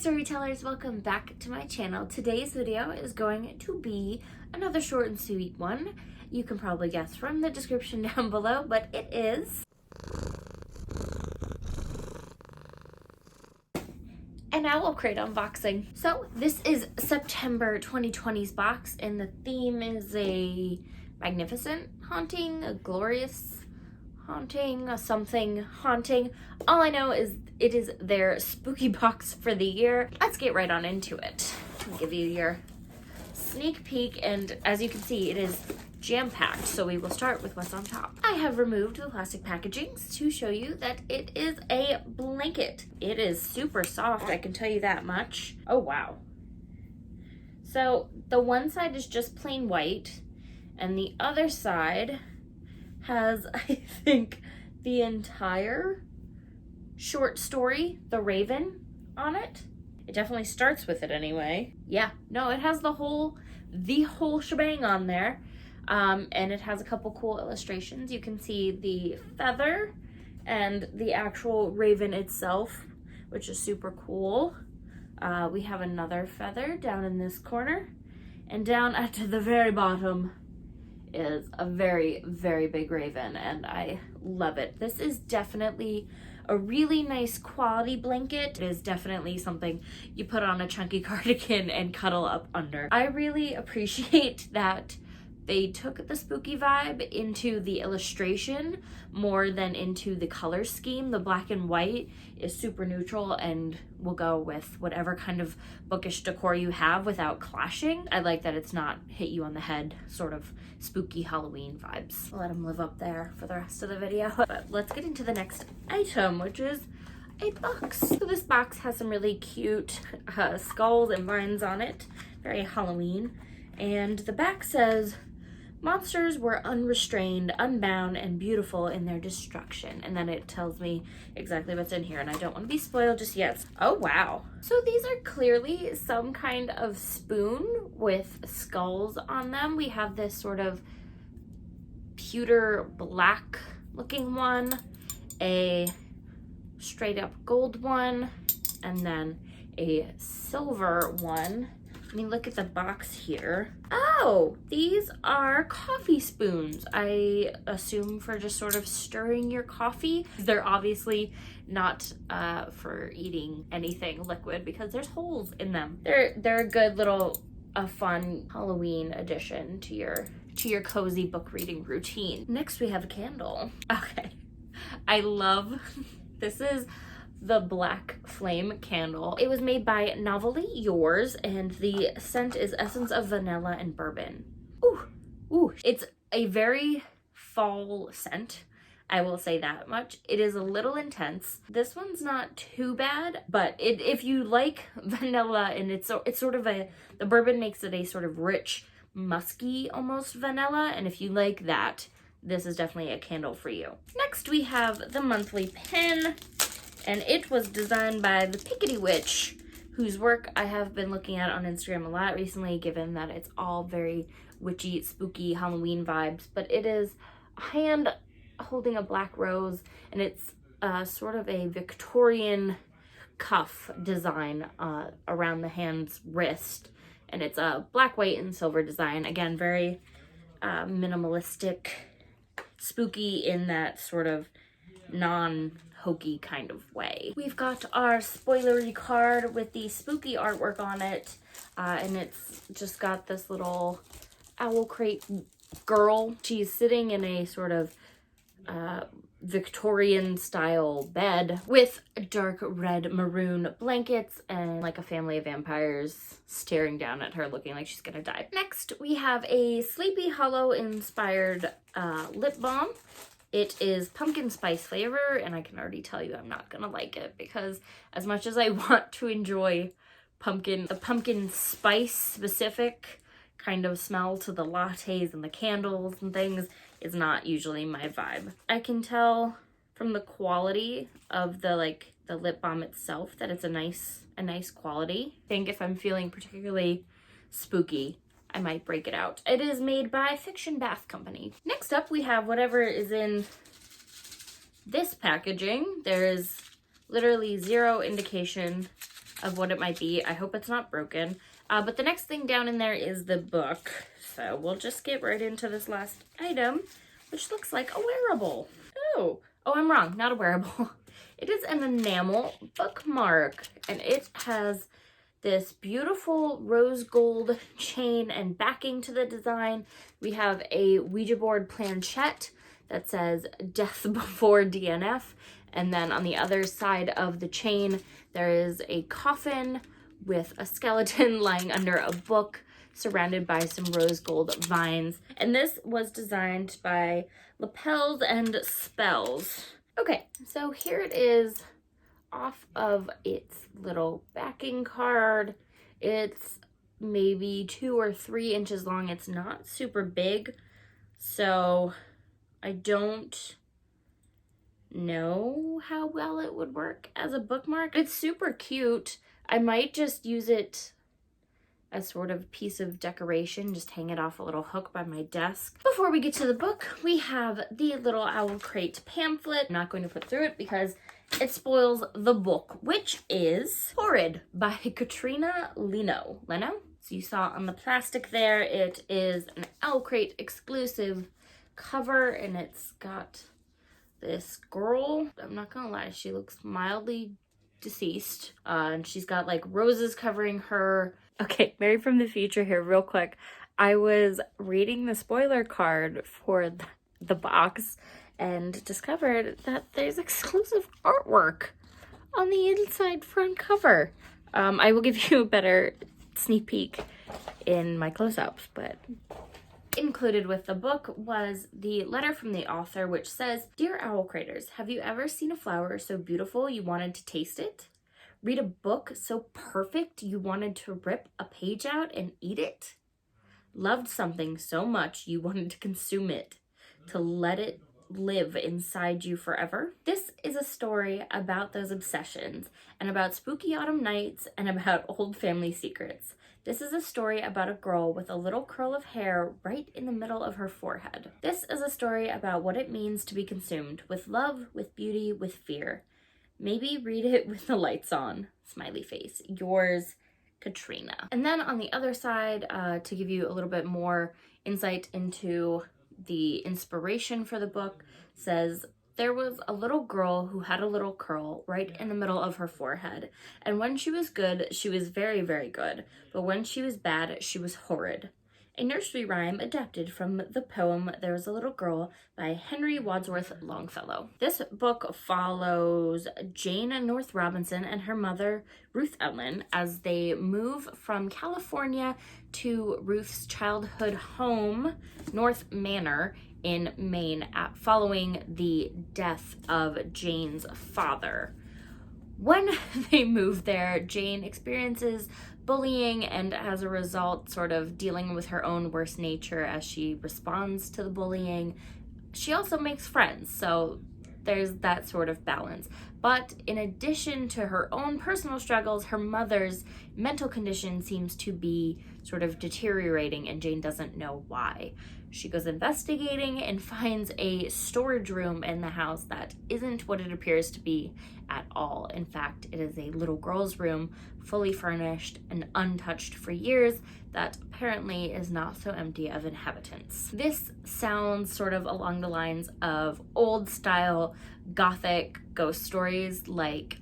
storytellers, welcome back to my channel. Today's video is going to be another short and sweet one. You can probably guess from the description down below, but it is an Owlcrate unboxing. So this is September 2020's box, and the theme is a magnificent haunting, a glorious haunting, a something haunting. All I know is it is their spooky box for the year. Let's get right on into it. I'll give you your sneak peek, and as you can see, it is jam-packed, so we will start with what's on top. I have removed the plastic packagings to show you that it is a blanket. It is super soft, I can tell you that much. Oh wow. So the one side is just plain white, and the other side has, I think, the entire short story, The Raven, on it. It definitely starts with it anyway. Yeah, no, it has the whole shebang on there. And it has a couple cool illustrations. You can see the feather and the actual raven itself, which is super cool. We have another feather down in this corner, and down at the very bottom is a very, very big raven, and I love it. This is definitely a really nice quality blanket. It is definitely something you put on a chunky cardigan and cuddle up under. I really appreciate that they took the spooky vibe into the illustration more than into the color scheme. The black and white is super neutral and will go with whatever kind of bookish decor you have without clashing. I like that it's not hit you on the head, sort of spooky Halloween vibes. I'll let them live up there for the rest of the video. But let's get into the next item, which is a box. So this box has some really cute skulls and vines on it, very Halloween. And the back says, "Monsters were unrestrained, unbound, and beautiful in their destruction." And then it tells me exactly what's in here, and I don't want to be spoiled just yet. Oh, wow. So these are clearly some kind of spoon with skulls on them. We have this sort of pewter black looking one, a straight up gold one, and then a silver one. I mean, look at the box here. Oh, these are coffee spoons. I assume for just sort of stirring your coffee. They're obviously not for eating anything liquid because there's holes in them. They're a good little fun Halloween addition to your cozy book reading routine. Next, we have a candle. Okay, I love this is the Black Flame candle. It was made by Novelly Yours, and the scent is essence of vanilla and bourbon. Ooh, ooh. It's a very fall scent, I will say that much. It is a little intense. This one's not too bad, but if you like vanilla, and it's sort of the bourbon makes it a sort of rich, musky almost vanilla, and if you like that, this is definitely a candle for you. Next, we have the monthly pen. And it was designed by the Pickety Witch, whose work I have been looking at on Instagram a lot recently, given that it's all very witchy, spooky Halloween vibes. But it is a hand holding a black rose, and it's sort of a Victorian cuff design around the hand's wrist. And it's a black, white, and silver design. Again, very minimalistic, spooky in that sort of non-hokey kind of way. We've got our spoilery card with the spooky artwork on it, and it's just got this little Owlcrate girl. She's sitting in a sort of Victorian style bed with dark red maroon blankets and like a family of vampires staring down at her looking like she's gonna die. Next, we have a Sleepy Hollow inspired lip balm. It is pumpkin spice flavor, and I can already tell you I'm not gonna like it because as much as I want to enjoy the pumpkin spice specific kind of smell to the lattes and the candles and things is not usually my vibe. I can tell from the quality of the lip balm itself that it's a nice quality. I think if I'm feeling particularly spooky, I might break it out. It is made by Fiction Bath Company. Next up, we have whatever is in this packaging. There is literally zero indication of what it might be. I hope it's not broken. But the next thing down in there is the book. So we'll just get right into this last item, which looks like a wearable. Oh, I'm wrong, not a wearable. It is an enamel bookmark, and it has this beautiful rose gold chain and backing to the design. We have a Ouija board planchette that says death before DNF. And then on the other side of the chain, there is a coffin with a skeleton lying under a book surrounded by some rose gold vines. And this was designed by Lapels and Spells. Okay, so here it is off of its little backing card. It's maybe 2 or 3 inches long. It's not super big, so I don't know how well it would work as a bookmark. It's super cute. I might just use it as sort of piece of decoration, just hang it off a little hook by my desk. Before we get to the book, we have the little Owlcrate pamphlet. I'm not going to put through it because it spoils the book, which is Horrid by Katrina Leno. So you saw on the plastic there, it is an Owlcrate exclusive cover, and it's got this girl. I'm not gonna lie, she looks mildly deceased. And she's got like roses covering her. Okay, Mary from the future here real quick. I was reading the spoiler card for the box and discovered that there's exclusive artwork on the inside front cover. I will give you a better sneak peek in my close-ups, but included with the book was the letter from the author, which says, "Dear Owlcraters, have you ever seen a flower so beautiful you wanted to taste it? Read a book so perfect you wanted to rip a page out and eat it? Loved something so much you wanted to consume it, to let it live inside you forever?" This is a story about those obsessions, and about spooky autumn nights, and about old family secrets. This is a story about a girl with a little curl of hair right in the middle of her forehead. This is a story about what it means to be consumed with love, with beauty, with fear. Maybe read it with the lights on. Smiley face. Yours, Katrina. And then on the other side, to give you a little bit more insight into the inspiration for the book, says, "There was a little girl who had a little curl right in the middle of her forehead. And when she was good, she was very, very good. But when she was bad, she was horrid." A nursery rhyme adapted from the poem There Was a Little Girl by Henry Wadsworth Longfellow. This book follows Jane North Robinson and her mother, Ruth Ellen, as they move from California to Ruth's childhood home, North Manor, in Maine, following the death of Jane's father. When they move there, Jane experiences bullying, and as a result, sort of dealing with her own worst nature as she responds to the bullying. She also makes friends, so there's that sort of balance. But in addition to her own personal struggles, her mother's mental condition seems to be sort of deteriorating, and Jane doesn't know why. She goes investigating and finds a storage room in the house that isn't what it appears to be at all. In fact, it is a little girl's room, fully furnished and untouched for years, that apparently is not so empty of inhabitants. This sounds sort of along the lines of old style gothic ghost stories like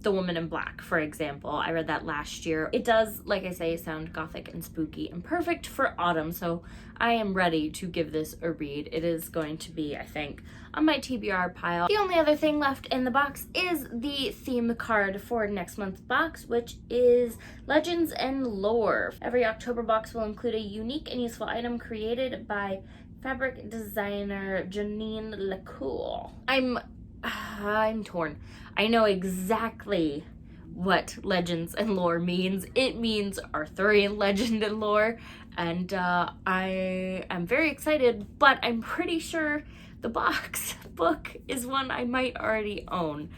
The Woman in Black, for example. I read that last year. It does, like I say, sound gothic and spooky and perfect for autumn, so I am ready to give this a read. It is going to be, I think, on my TBR pile. The only other thing left in the box is the theme card for next month's box, which is Legends and Lore. Every October box will include a unique and useful item created by fabric designer Janine Lecour. I'm torn. I know exactly what Legends and Lore means. It means Arthurian legend and lore, and I am very excited, but I'm pretty sure the book is one I might already own.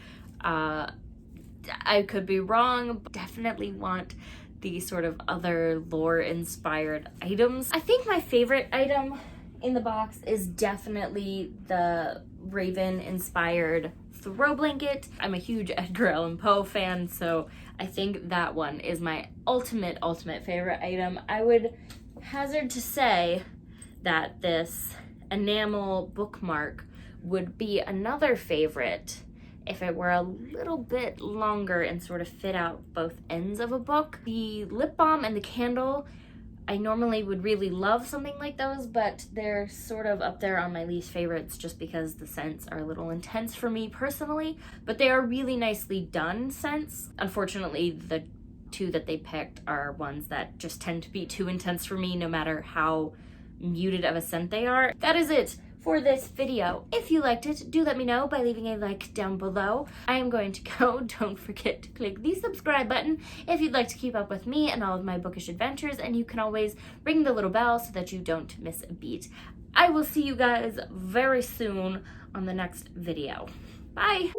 I could be wrong, but definitely want the sort of other lore-inspired items. I think my favorite item in the box is definitely the Raven-inspired throw blanket. I'm a huge Edgar Allan Poe fan, so I think that one is my ultimate favorite item. I would hazard to say that this Enamel Bookmark would be another favorite if it were a little bit longer and sort of fit out both ends of a book. The lip balm and the candle, I normally would really love something like those, but they're sort of up there on my least favorites just because the scents are a little intense for me personally, but they are really nicely done scents. Unfortunately, the two that they picked are ones that just tend to be too intense for me no matter how muted of a scent they are. That is it for this video. If you liked it, do let me know by leaving a like down below. I am going to go. Don't forget to click the subscribe button if you'd like to keep up with me and all of my bookish adventures, and you can always ring the little bell so that you don't miss a beat. I will see you guys very soon on the next video. Bye!